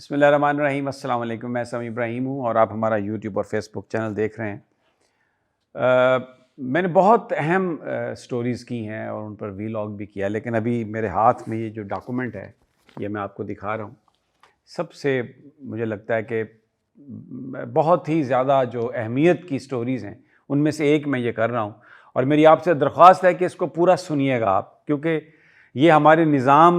बिस्मिल्लाहिर्रहमानिर्रहीम। अस्सलाम वालेकुम। मैं समी इब्राहिम हूँ और आप हमारा यूट्यूब और फेसबुक चैनल देख रहे हैं। मैंने बहुत अहम स्टोरीज़ की हैं और उन पर वीलॉग भी किया, लेकिन अभी मेरे हाथ में ये जो डॉक्यूमेंट है ये मैं आपको दिखा रहा हूँ। सबसे मुझे लगता है कि बहुत ही ज़्यादा जो अहमियत की स्टोरीज़ हैं उनमें से एक मैं ये कर रहा हूँ, और मेरी आपसे दरख्वास्त है कि इसको पूरा सुनिएगा आप, क्योंकि ये हमारे निज़ाम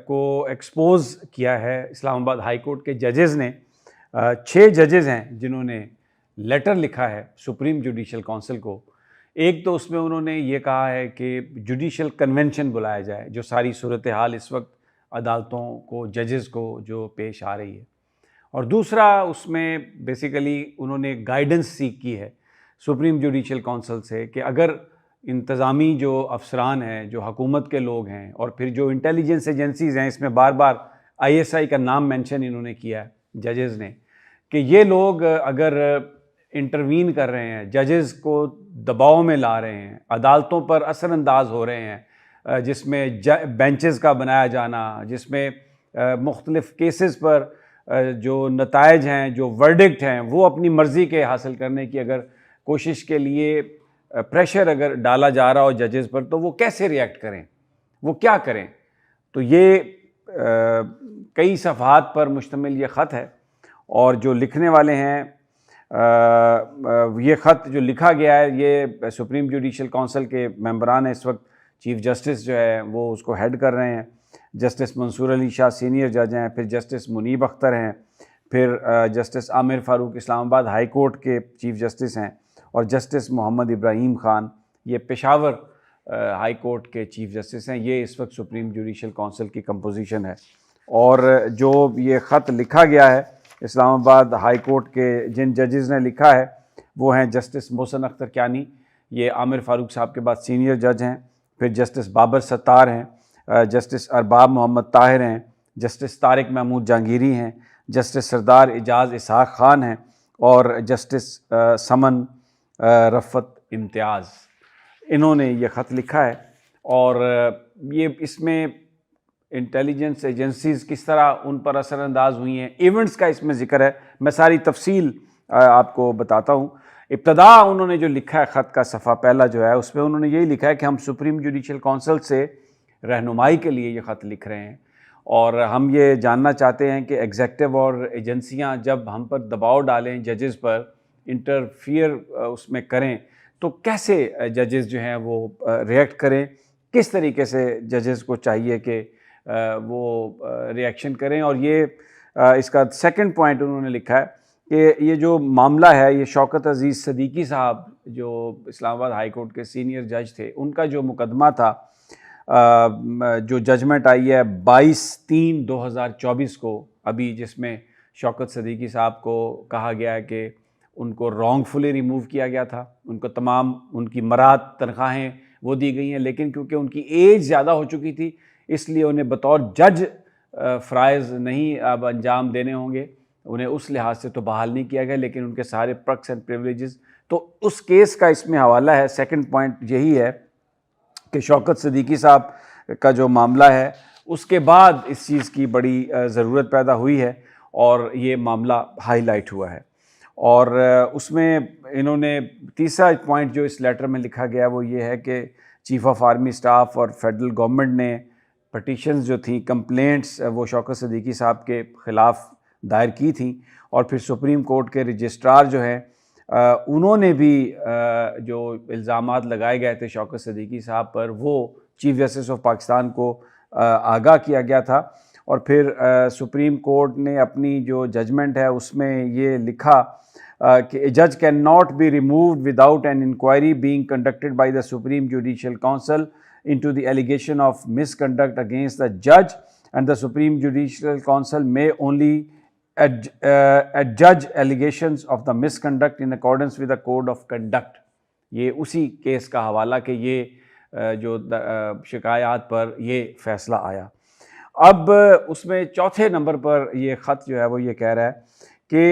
को एक्सपोज़ किया है। इस्लामाबाद हाई कोर्ट के जजेज़ ने 6 जजेज़ हैं जिन्होंने लेटर लिखा है सुप्रीम जुडिशल काउंसिल को। एक तो उसमें उन्होंने ये कहा है कि जुडिशल कन्वेंशन बुलाया जाए, जो सारी सूरत हाल इस वक्त अदालतों को, जजेज़ को जो पेश आ रही है। और दूसरा, उसमें बेसिकली उन्होंने गाइडेंस सीख की है सुप्रीम जुडिशल काउंसिल से कि अगर इंतज़ामी जो अफसरान हैं, जो हुकूमत के लोग हैं, और फिर जो इंटेलिजेंस एजेंसीज़ हैं, इसमें बार बार ISI का नाम मेंशन इन्होंने किया है जजेज़ ने, कि ये लोग अगर इंटरवीन कर रहे हैं, जजेज़ को दबाव में ला रहे हैं, अदालतों पर असरअंदाज हो रहे हैं, जिसमें बेंचेस का बनाया जाना, जिसमें मुख्तलिफ़ केसेस पर जो नताइज हैं, जो वर्डिक्ट हैं, वो अपनी मर्ज़ी के हासिल करने की अगर कोशिश के लिए प्रेशर अगर डाला जा रहा हो जजेस पर, तो वो कैसे रिएक्ट करें, वो क्या करें। तो ये कई सफ़हात पर मुश्तमिल ये ख़त है, और जो लिखने वाले हैं, ये ख़त जो लिखा गया है ये सुप्रीम जुडिशल काउंसिल के मेंबरान हैं। इस वक्त चीफ़ जस्टिस जो है वो उसको हेड कर रहे हैं। जस्टिस मंसूर अली शाह सीनियर जज हैं, फिर जस्टिस मुनीब अख्तर हैं, फिर justice Aamir Farooq Islamabad high court के चीफ़ जस्टिस हैं, और जस्टिस मोहम्मद इब्राहिम ख़ान ये पेशावर हाई कोर्ट के चीफ़ जस्टिस हैं। ये इस वक्त सुप्रीम जुडिशल काउंसिल की कंपोजिशन है। और जो ये ख़त लिखा गया है इस्लामाबाद हाई कोर्ट के जिन जजेज़ ने लिखा है वो हैं जस्टिस मोहसिन अख्तर क्यानी, ये आमिर फ़ारूक साहब के बाद सीनियर जज हैं, फिर जस्टिस बाबर सत्तार हैं, जस्टिस अरबाब मोहम्मद ताहिर हैं, जस्टिस तारिक महमूद जहांगीरी हैं, जस्टिस सरदार एजाज़ इसहाक़ ख़ान हैं, और जस्टिस समन रफ़त इम्तियाज़। इन्होंने ये ख़त लिखा है, और ये इसमें इंटेलिजेंस एजेंसीज़ किस तरह उन पर असरअंदाज हुई हैं, इवेंट्स का इसमें ज़िक्र है। मैं सारी तफसील आपको बताता हूँ। इब्तदा उन्होंने जो लिखा है ख़त का सफ़ा पहला जो है, उसमें उन्होंने यही लिखा है कि हम सुप्रीम जुडिशल काउंसिल से रहनुमाई के लिए ये ख़त लिख रहे हैं, और हम ये जानना चाहते हैं कि एग्जेक्टिव और एजेंसियाँ जब हम पर दबाव डालें, जजेज़ पर इंटरफियर उसमें करें, तो कैसे जजेज़ जो हैं वो रिएक्ट करें, किस तरीके से जजेज़ को चाहिए कि वो रिएक्शन करें। और ये इसका सेकंड पॉइंट उन्होंने लिखा है कि ये जो मामला है, ये शौकत अज़ीज़ सदीकी साहब जो इस्लामाबाद हाई कोर्ट के सीनियर जज थे, उनका जो मुकदमा था, जो जजमेंट आई है 22/3/2024 को, अभी जिसमें शौकत सदीकी साहब को कहा गया है कि उनको रॉन्गफुली रिमूव किया गया था, उनको तमाम उनकी मरात तनख्वाहें वो दी गई हैं, लेकिन क्योंकि उनकी एज ज़्यादा हो चुकी थी इसलिए उन्हें बतौर जज फ़राइज़ नहीं अब अंजाम देने होंगे, उन्हें उस लिहाज से तो बहाल नहीं किया गया, लेकिन उनके सारे पर्क्स एंड प्रिविलेजेस, तो उस केस का इसमें हवाला है। सेकंड पॉइंट यही है कि शौकत सदीकी साहब का जो मामला है उसके बाद इस चीज़ की बड़ी ज़रूरत पैदा हुई है, और ये मामला हाईलाइट हुआ है। और उसमें इन्होंने तीसरा पॉइंट जो इस लेटर में लिखा गया वो ये है कि चीफ़ ऑफ आर्मी स्टाफ और फेडरल गवर्नमेंट ने पटिशन्स जो थी, कंप्लेंट्स, वो शौकत सदीकी साहब के ख़िलाफ़ दायर की थी, और फिर सुप्रीम कोर्ट के रजिस्ट्रार जो हैं उन्होंने भी जो इल्ज़ामात लगाए गए थे शौकत सदीकी साहब पर, वो चीफ़ जस्टिस ऑफ पाकिस्तान को आगाह किया गया था। और फिर सुप्रीम कोर्ट ने अपनी जो जजमेंट है उसमें ये लिखा कि जज can not be removed without an inquiry being conducted by the supreme judicial council into the allegation of misconduct against the judge, and the Supreme Judicial Council may only adjudge allegations of the misconduct in accordance with the code of conduct। ये उसी case का हवाला कि ये जो शिकायत पर ये फ़ैसला आया। अब उसमें चौथे नंबर पर ये ख़त जो है वो ये कह रहा है कि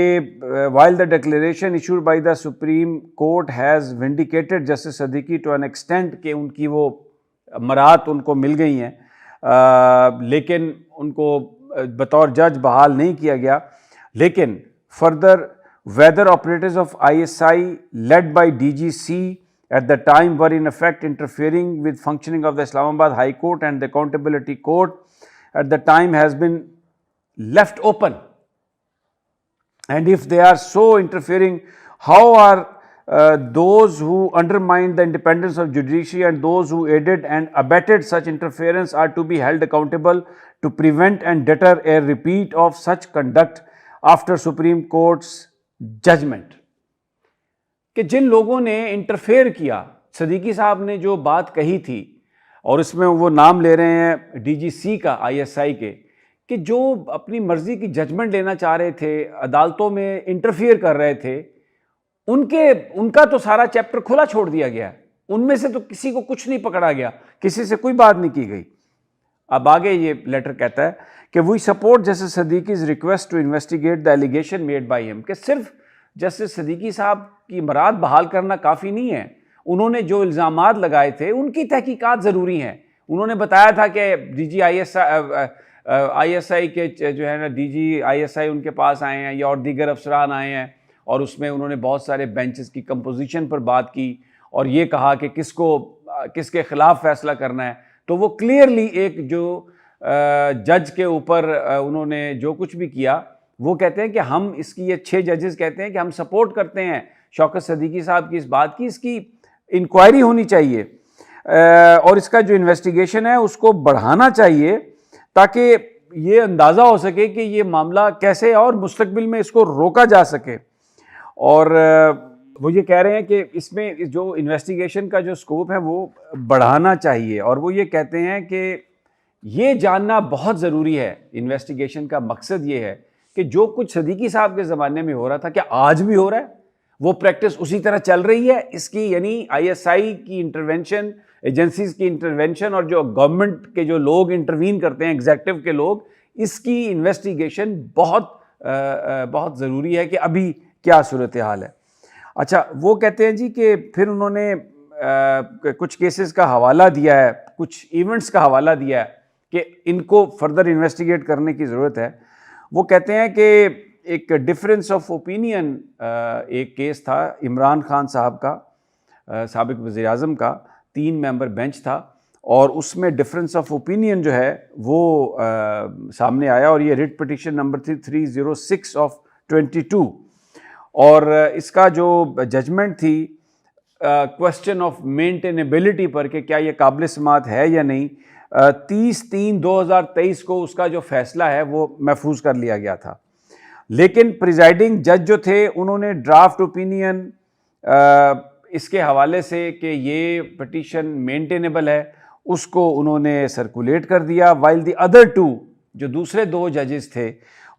while the declaration issued by the Supreme Court has vindicated Justice Siddiqui to an extent कि उनकी वो मरात उनको मिल गई हैं, लेकिन उनको बतौर जज बहाल नहीं किया गया, लेकिन further whether operators of ISI led by DGC at the time were in effect interfering with functioning of the Islamabad High Court and the Accountability Court at the time has been left open. And if they are so interfering, how are those who undermined the independence of judiciary and those who aided and abetted such interference are to be held accountable to prevent and deter a repeat of such conduct after Supreme Court's judgment. कि जिन लोगों ने interfere किया, सदीकी साहब ने जो बात कही थी, और इसमें वो नाम ले रहे हैं DGC का ISI के, कि जो अपनी मर्जी की जजमेंट लेना चाह रहे थे, अदालतों में इंटरफियर कर रहे थे, उनका तो सारा चैप्टर खुला छोड़ दिया गया। उनमें से तो किसी को कुछ नहीं पकड़ा गया, किसी से कोई बात नहीं की गई। अब आगे ये लेटर कहता है कि वी सपोर्ट जस्टिस सदीकी's request to investigate the allegation made by him, कि सिर्फ जस्टिस सदीकी साहब की बरात बहाल करना काफ़ी नहीं है, उन्होंने जो इल्ज़ामात लगाए थे उनकी तहकीकात ज़रूरी हैं। उन्होंने बताया था कि DG ISI के जो है ना DG ISI उनके पास आए हैं या और दीगर अफसरान आए हैं, और उसमें उन्होंने बहुत सारे बेंचेस की कंपोजिशन पर बात की और ये कहा कि किसके ख़िलाफ़ फ़ैसला करना है। तो वो क्लियरली एक जो जज के ऊपर उन्होंने जो कुछ भी किया, वो कहते हैं कि हम इसकी, ये 6 जजेस कहते हैं कि हम सपोर्ट करते हैं शौकत सदीकी साहब की इस बात की, इसकी इंक्वायरी होनी चाहिए और इसका जो इन्वेस्टिगेशन है उसको बढ़ाना चाहिए ताकि ये अंदाज़ा हो सके कि ये मामला कैसे और मुस्तकबिल में इसको रोका जा सके। और वो ये कह रहे हैं कि इसमें जो इन्वेस्टिगेशन का जो स्कोप है वो बढ़ाना चाहिए, और वो ये कहते हैं कि ये जानना बहुत ज़रूरी है, इन्वेस्टिगेशन का मकसद ये है कि जो कुछ सदीकी साहब के ज़माने में हो रहा था क्या आज भी हो रहा है, वो प्रैक्टिस उसी तरह चल रही है इसकी, यानी ISI की इंटरवेंशन, एजेंसीज की इंटरवेंशन और जो गवर्नमेंट के जो लोग इंटरवीन करते हैं, एग्जेक्टिव के लोग, इसकी इन्वेस्टिगेशन बहुत ज़रूरी है कि अभी क्या सूरत हाल है। अच्छा, वो कहते हैं जी कि फिर उन्होंने कुछ केसेस का हवाला दिया है, कुछ इवेंट्स का हवाला दिया है कि इनको फर्दर इन्वेस्टिगेट करने की ज़रूरत है। वो कहते हैं कि एक डिफरेंस ऑफ ओपिनियन एक केस था इमरान खान साहब का, साबिक वज़ीर आज़म का, 3 मेंबर बेंच था, और उसमें डिफरेंस ऑफ ओपिनियन जो है वो सामने आया, और ये रिट पिटिशन नंबर 306 ऑफ 22, और इसका जो जजमेंट थी क्वेश्चन ऑफ मेंटेनेबिलिटी पर कि क्या ये काबिल समात है या नहीं, 30/3/2023 को उसका जो फैसला है वो महफूज कर लिया गया था। लेकिन प्रिजाइडिंग जज जो थे उन्होंने ड्राफ्ट ओपिनियन इसके हवाले से कि ये पिटीशन मेंटेनेबल है उसको उन्होंने सर्कुलेट कर दिया, वाइल द अदर 2 जो दूसरे 2 जजेस थे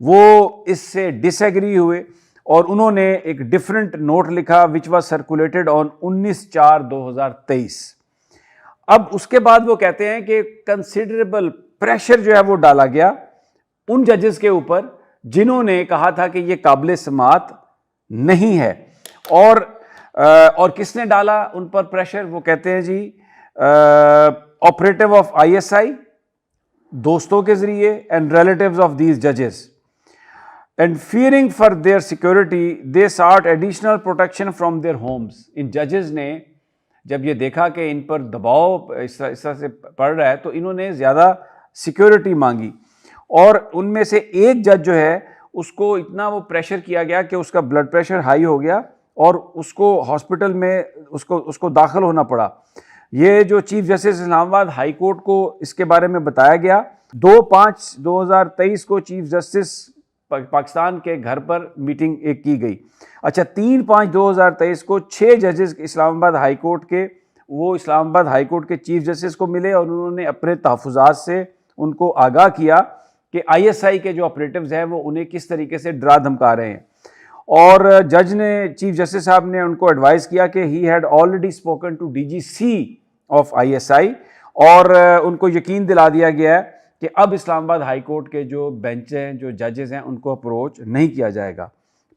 वो इससे डिसएग्री हुए और उन्होंने एक डिफरेंट नोट लिखा विच वाज सर्कुलेटेड ऑन 19/4/2023। अब उसके बाद वो कहते हैं कि कंसिडरेबल प्रेशर जो है वो डाला गया उन जजेस के ऊपर जिन्होंने कहा था कि ये काबिल समात नहीं है, और किसने डाला उन पर प्रेशर, वो कहते हैं जी ऑपरेटिव ऑफ ISI, दोस्तों के जरिए, एंड रिलेटिव्स ऑफ दीज जजेस, and fearing for their security they sought additional protection from their homes. इन जजेस ने जब ये देखा कि इन पर दबाव इस तरह से पड़ रहा है तो इन्होंने ज़्यादा सिक्योरिटी मांगी, और उनमें से एक जज जो है उसको इतना वो प्रेशर किया गया कि उसका ब्लड प्रेशर हाई हो गया और उसको हॉस्पिटल में उसको दाखिल होना पड़ा। ये जो chief justice Islamabad high court को इसके बारे में बताया गया। 2/5/2023 को चीफ जस्टिस पाकिस्तान के घर पर मीटिंग एक की गई। अच्छा, 3/5/2023 को 6 जजेस इस्लामाबाद हाई कोर्ट के वो इस्लामाबाद हाई कोर्ट के चीफ जस्टिस को मिले और उन्होंने अपने तहफ़्फ़ुज़ात से उनको आगाह किया कि ISI के जो ऑपरेटिव्स हैं वो उन्हें किस तरीके से डरा धमका रहे हैं। और जज ने, चीफ जस्टिस साहब ने उनको एडवाइस किया कि he had already spoken to DGC of ISI, और उनको यकीन दिला दिया गया है कि अब इस्लामाबाद हाई कोर्ट के जो बेंच हैं, जो जजेस हैं, उनको अप्रोच नहीं किया जाएगा।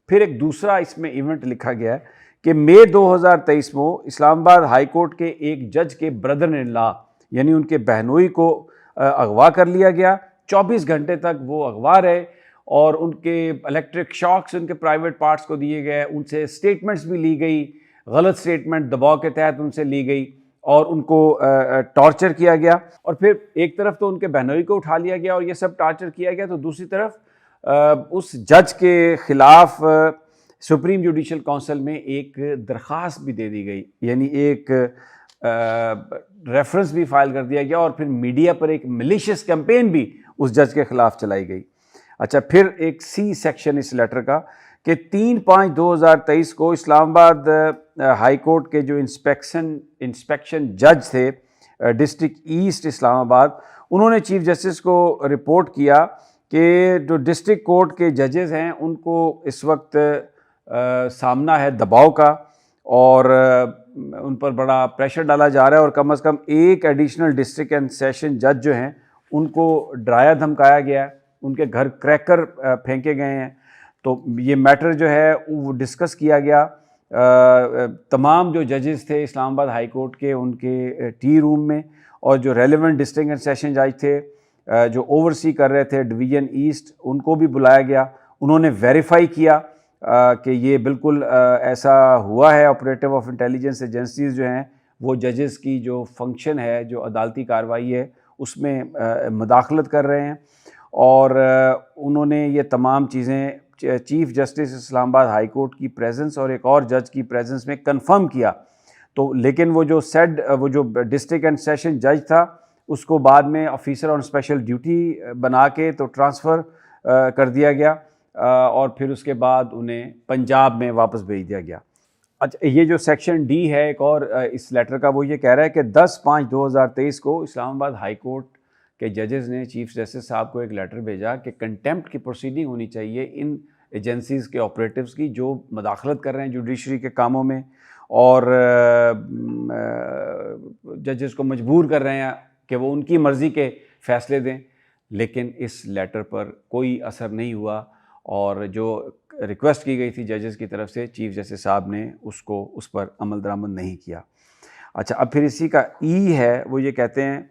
फिर एक दूसरा इसमें इवेंट लिखा गया है कि मई 2023 में इस्लामाबाद हाई कोर्ट के एक जज के ब्रदर इन लॉ यानी उनके बहनोई को अगवा कर लिया गया 24 घंटे तक वो अगवा रहे और उनके इलेक्ट्रिक शॉक्स उनके प्राइवेट पार्ट्स को दिए गए, उनसे स्टेटमेंट्स भी ली गई, गलत स्टेटमेंट दबाव के तहत उनसे ली गई और उनको टॉर्चर किया गया। और फिर एक तरफ तो उनके बहनोई को उठा लिया गया और ये सब टॉर्चर किया गया, तो दूसरी तरफ उस जज के ख़िलाफ़ सुप्रीम जुडिशल काउंसिल में एक दरख्वास्त भी दे दी गई, यानी एक रेफरेंस भी फाइल कर दिया गया और फिर मीडिया पर एक मिलिशियस कैंपेन भी उस जज के ख़िलाफ़ चलाई गई। अच्छा, फिर एक सी सेक्शन इस लेटर का कि 3/5/2023 को इस्लामाबाद हाई कोर्ट के जो इंस्पेक्शन जज थे डिस्ट्रिक्ट ईस्ट इस्लामाबाद, उन्होंने चीफ जस्टिस को रिपोर्ट किया कि जो डिस्ट्रिक्ट कोर्ट के जजेस हैं उनको इस वक्त सामना है दबाव का और उन पर बड़ा प्रेशर डाला जा रहा है और कम से कम एक एडिशनल डिस्ट्रिक्ट एंड सेशन जज जो हैं उनको डराया धमकाया गया है, उनके घर क्रैकर फेंके गए हैं। तो ये मैटर जो है वो डिस्कस किया गया। तमाम जो जजेस थे इस्लामाबाद हाई कोर्ट के, उनके टी रूम में, और जो रेलेवेंट डिस्ट्रिक्ट एंड सेशन जज थे जो ओवरसी कर रहे थे डिवीज़न ईस्ट, उनको भी बुलाया गया। उन्होंने वेरीफाई किया कि ये बिल्कुल ऐसा हुआ है। ऑपरेटिव ऑफ इंटेलिजेंस एजेंसीज़ जो हैं वो जजेस की जो फंक्शन है, जो अदालती कार्रवाई है, उसमें मुदाखलत कर रहे हैं और उन्होंने ये तमाम चीज़ें chief justice Islamabad high court की प्रेजेंस और एक और जज की प्रेजेंस में कंफर्म किया। तो लेकिन वो जो डिस्ट्रिक्ट एंड सेशन जज था उसको बाद में ऑफिसर ऑन स्पेशल ड्यूटी बना के तो ट्रांसफ़र कर दिया गया और फिर उसके बाद उन्हें पंजाब में वापस भेज दिया गया। अच्छा, ये जो सेक्शन डी है एक और इस लेटर का, वो ये कह रहा है कि 10/5/2023 को इस्लामाबाद हाई कोर्ट के जजेस ने चीफ जस्टिस साहब को एक लेटर भेजा कि कंटेम्प्ट की प्रोसीडिंग होनी चाहिए इन एजेंसीज़ के ऑपरेटिव्स की जो मदाखलत कर रहे हैं जुडिशरी के कामों में और जजेस को मजबूर कर रहे हैं कि वो उनकी मर्ज़ी के फ़ैसले दें। लेकिन इस लेटर पर कोई असर नहीं हुआ और जो रिक्वेस्ट की गई थी जजेस की तरफ से, चीफ जस्टिस साहब ने उस पर अमल दरामद नहीं किया। अच्छा, अब फिर इसी का ई है, वो ये कहते हैं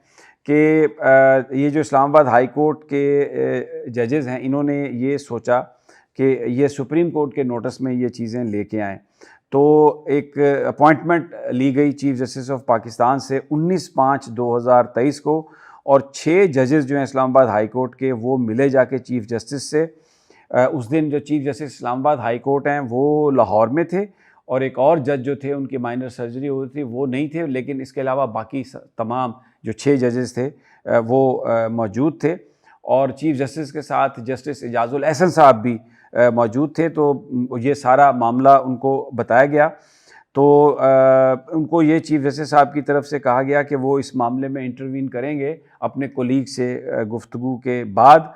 कि ये जो इस्लामाबाद हाई कोर्ट के जजेस हैं, इन्होंने ये सोचा कि ये सुप्रीम कोर्ट के नोटिस में ये चीज़ें लेके आएँ, तो एक अपॉइंटमेंट ली गई चीफ जस्टिस ऑफ पाकिस्तान से 19/5/2023 को और 6 जजेस जो हैं इस्लामाबाद हाई कोर्ट के, वो मिले जाके चीफ जस्टिस से। उस दिन जो chief justice Islamabad high court हैं वो लाहौर में थे और एक और जज जो थे उनकी माइनर सर्जरी हुई थी, वो नहीं थे, लेकिन इसके अलावा बाकी तमाम जो 6 जजेस थे वो मौजूद थे और चीफ जस्टिस के साथ जस्टिस एजाजुल एहसन साहब भी मौजूद थे। तो ये सारा मामला उनको बताया गया, तो उनको ये चीफ जस्टिस साहब की तरफ से कहा गया कि वो इस मामले में इंटरवीन करेंगे अपने कोलीग से गुफ्तगू के बाद।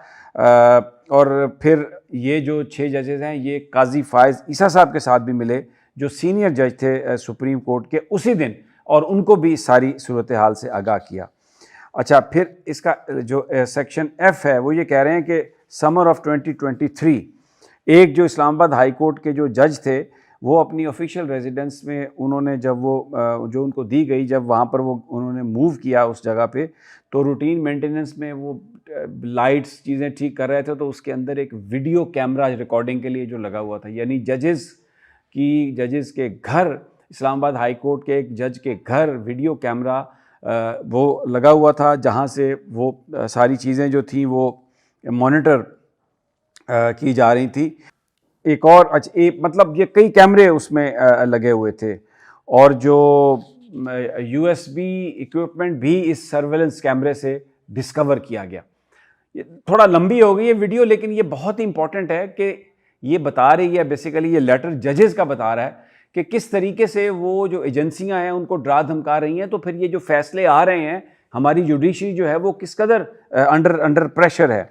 और फिर ये जो 6 जजेस हैं ये काजी फायज़ ईसा साहब के साथ भी मिले जो सीनियर जज थे सुप्रीम कोर्ट के उसी दिन, और उनको भी सारी सूरत हाल से आगाह किया। अच्छा, फिर इसका जो सेक्शन एफ है वो ये कह रहे हैं कि समर ऑफ 2023 एक जो इस्लामाबाद हाई कोर्ट के जो जज थे वो अपनी ऑफिशियल रेजिडेंस में, उन्होंने जब वो जो उनको दी गई, जब वहाँ पर वो उन्होंने मूव किया उस जगह पे, तो रूटीन मेंटेनेंस में वो लाइट्स चीज़ें ठीक कर रहे थे, तो उसके अंदर एक वीडियो कैमरा रिकॉर्डिंग के लिए जो लगा हुआ था, यानी जजेस के घर, इस्लामाबाद हाई कोर्ट के एक जज के घर वीडियो कैमरा वो लगा हुआ था, जहाँ से वो सारी चीज़ें जो थी वो मॉनिटर की जा रही थी। एक और मतलब ये कई कैमरे उसमें लगे हुए थे और जो USB इक्विपमेंट भी इस सर्वेलेंस कैमरे से डिस्कवर किया गया। ये थोड़ा लंबी हो गई है वीडियो, लेकिन ये बहुत ही इंपॉर्टेंट है कि ये बता रही है, बेसिकली ये लेटर जजेस का बता रहा है कि किस तरीके से वो जो एजेंसियां हैं उनको डरा धमका रही हैं, तो फिर ये जो फैसले आ रहे हैं, हमारी जुडिशरी जो है वो किस कदर अंडर प्रेशर है।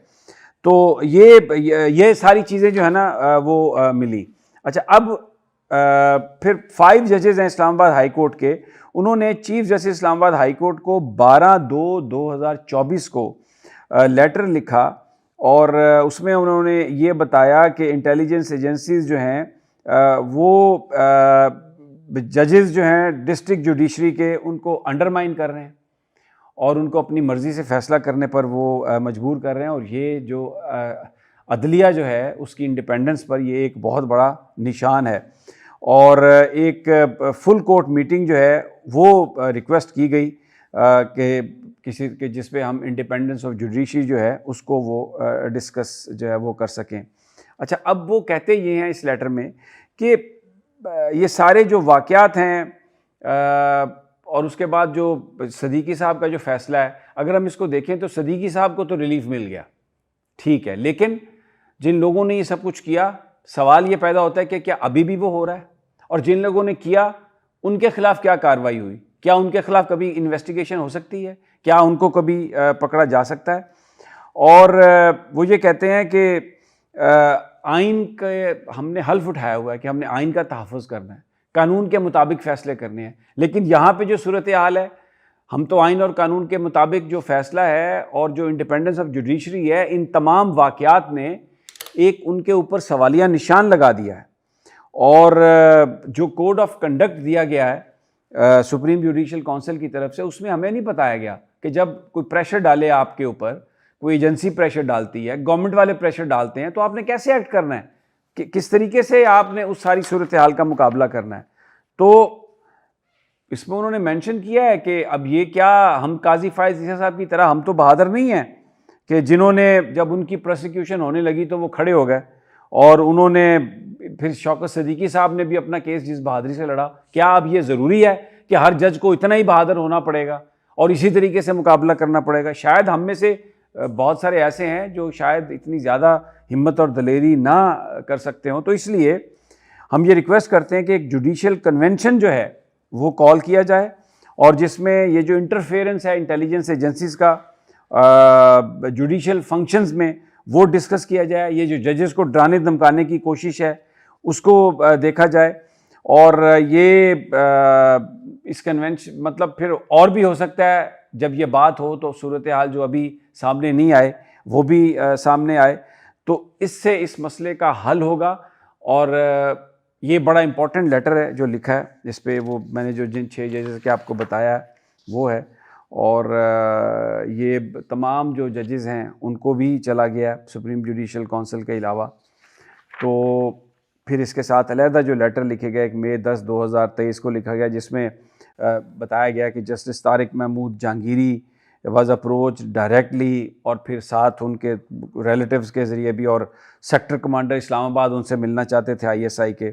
तो ये सारी चीज़ें जो है ना वो मिली। अच्छा, अब फिर 5 जजेस हैं इस्लामाबाद हाई कोर्ट के, उन्होंने chief justice Islamabad high court को 12/2/2024 को लेटर लिखा और उसमें उन्होंने ये बताया कि इंटेलिजेंस एजेंसीज़ जो हैं वो जजेस जो हैं डिस्ट्रिक्ट जुडिशरी के, उनको अंडरमाइन कर रहे हैं और उनको अपनी मर्ज़ी से फ़ैसला करने पर वो मजबूर कर रहे हैं। और ये जो अदलिया जो है उसकी इंडिपेंडेंस पर ये एक बहुत बड़ा निशान है। और एक फुल कोर्ट मीटिंग जो है वो रिक्वेस्ट की गई कि किसी के जिस पे हम इंडिपेंडेंस ऑफ जुडिशरी जो है उसको वो डिस्कस जो है वो कर सकें। अच्छा, अब वो कहते ये हैं इस लेटर में कि ये सारे जो वाक़यात हैं और उसके बाद जो सदीकी साहब का जो फ़ैसला है, अगर हम इसको देखें तो सदीकी साहब को तो रिलीफ मिल गया, ठीक है, लेकिन जिन लोगों ने ये सब कुछ किया, सवाल ये पैदा होता है कि क्या अभी भी वो हो रहा है? और जिन लोगों ने किया उनके खिलाफ क्या कार्रवाई हुई? क्या उनके खिलाफ कभी इन्वेस्टिगेशन हो सकती है? क्या उनको कभी पकड़ा जा सकता है? और वो ये कहते हैं कि आइन के हमने हल्फ उठाया हुआ है कि हमने आइन का तहफ़्फ़ुज़ करना है, कानून के मुताबिक फ़ैसले करने हैं। लेकिन यहाँ पे जो सूरत हाल है, हम तो आइन और कानून के मुताबिक जो फ़ैसला है और जो इंडिपेंडेंस ऑफ जुडिशरी है, इन तमाम वाक़यात ने एक उनके ऊपर सवालिया निशान लगा दिया है। और जो कोड ऑफ कंडक्ट दिया गया है सुप्रीम जुडिशल काउंसिल की तरफ से, उसमें हमें नहीं बताया गया कि जब कोई प्रेशर डाले आपके ऊपर, कोई एजेंसी प्रेशर डालती है, गवर्नमेंट वाले प्रेशर डालते हैं, तो आपने कैसे एक्ट करना है, कि किस तरीके से आपने उस सारी सूरत हाल का मुकाबला करना है। तो इसमें उन्होंने मेंशन किया है कि अब ये क्या, हम काजी फायज़ ईसा साहब की तरह हम तो बहादुर नहीं हैं कि जिन्होंने जब उनकी प्रोसिक्यूशन होने लगी तो वो खड़े हो गए। और उन्होंने फिर शौकत सदीकी साहब ने भी अपना केस जिस बहादुरी से लड़ा। क्या अब ये ज़रूरी है कि हर जज को इतना ही बहादुर होना पड़ेगा और इसी तरीके से मुकाबला करना पड़ेगा? शायद हम में से बहुत सारे ऐसे हैं जो शायद इतनी ज़्यादा हिम्मत और दलेरी ना कर सकते हों। तो इसलिए हम ये रिक्वेस्ट करते हैं कि एक जुडिशल कन्वेंशन जो है वो कॉल किया जाए, और जिसमें ये जो इंटरफेरेंस है इंटेलिजेंस एजेंसीज़ का जुडिशल फंक्शंस में, वो डिस्कस किया जाए। ये जो जजेस को डराने धमकाने की कोशिश है उसको देखा जाए। और ये इस कन्वेंशन मतलब फिर और भी हो सकता है, जब ये बात हो तो सूरत हाल जो अभी सामने नहीं आए वो भी सामने आए, तो इससे इस मसले का हल होगा। और ये बड़ा इंपॉर्टेंट लेटर है जो लिखा है, जिस पे वो मैंने जो जिन 6 जजेस के आपको बताया वो है। और ये तमाम जो जजेस हैं उनको भी चला गया सुप्रीम जुडिशल काउंसिल के अलावा। तो फिर इसके साथ अलहदा जो लेटर लिखे गए, एक मई 10, 2023 को लिखा गया, जिसमें बताया गया कि justice Tariq Mahmood Jahangiri was approach directly, और फिर साथ उनके रिलेटिव्स के ज़रिए भी, और सेक्टर कमांडर इस्लामाबाद उनसे मिलना चाहते थे ISI के,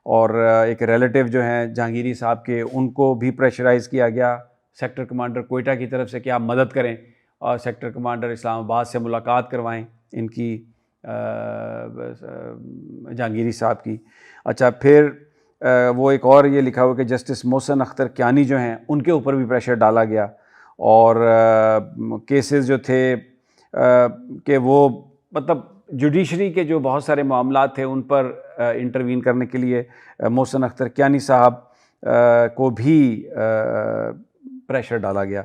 और एक रिलेटिव जो हैं जहांगीरी साहब के, उनको भी प्रेशराइज़ किया गया सेक्टर कमांडर कोयटा की तरफ से कि आप मदद करें और सेक्टर कमांडर इस्लामाबाद से मुलाकात करवाएं इनकी जहांगीरी साहब की। अच्छा, फिर वो एक और ये लिखा हुआ कि जस्टिस मोहसिन अख्तर कियानी जो हैं उनके ऊपर भी प्रेशर डाला गया, और केसेस जो थे कि वो मतलब जुडिशरी के जो बहुत सारे मामलात थे उन पर इंटरवीन करने के लिए मोहसिन अख्तर कियानी साहब को भी प्रेशर डाला गया।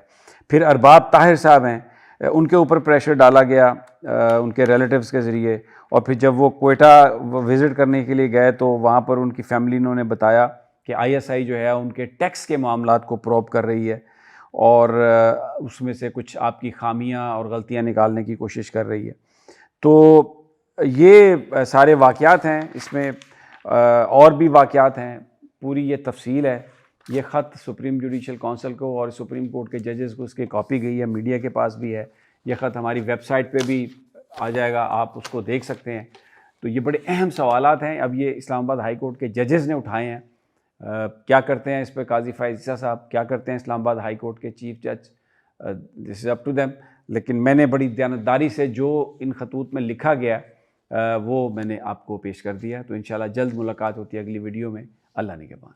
फिर अरबाब ताहिर साहब हैं, उनके ऊपर प्रेशर डाला गया उनके रिलेटिव्स के ज़रिए। और फिर जब वो कोयटा विज़िट करने के लिए गए तो वहाँ पर उनकी फैमिली ने बताया कि ISI जो है उनके टैक्स के मामलात को प्रोब कर रही है, और उसमें से कुछ आपकी खामियां और गलतियां निकालने की कोशिश कर रही है। तो ये सारे वाक़यात हैं, इसमें और भी वाक़यात हैं, पूरी ये तफसील है। ये ख़त सुप्रीम जुडिशल काउंसिल को और सुप्रीम कोर्ट के जजेस को उसकी कॉपी गई है, मीडिया के पास भी है। ये ख़त हमारी वेबसाइट पे भी आ जाएगा, आप उसको देख सकते हैं। तो ये बड़े अहम सवालात हैं, अब ये इस्लामाबाद हाई कोर्ट के जजेस ने उठाए हैं। क्या करते हैं इस पर काजी फायज़ ईसा साहब, क्या करते हैं इस्लामाबाद हाई कोर्ट के चीफ जज, this is up to them. लेकिन मैंने बड़ी दयानतदारी से जो इन खतूत में लिखा गया वो मैंने आपको पेश कर दिया। तो इंशाल्लाह जल्द मुलाकात होती है अगली वीडियो में। अल्लाह निगहबान।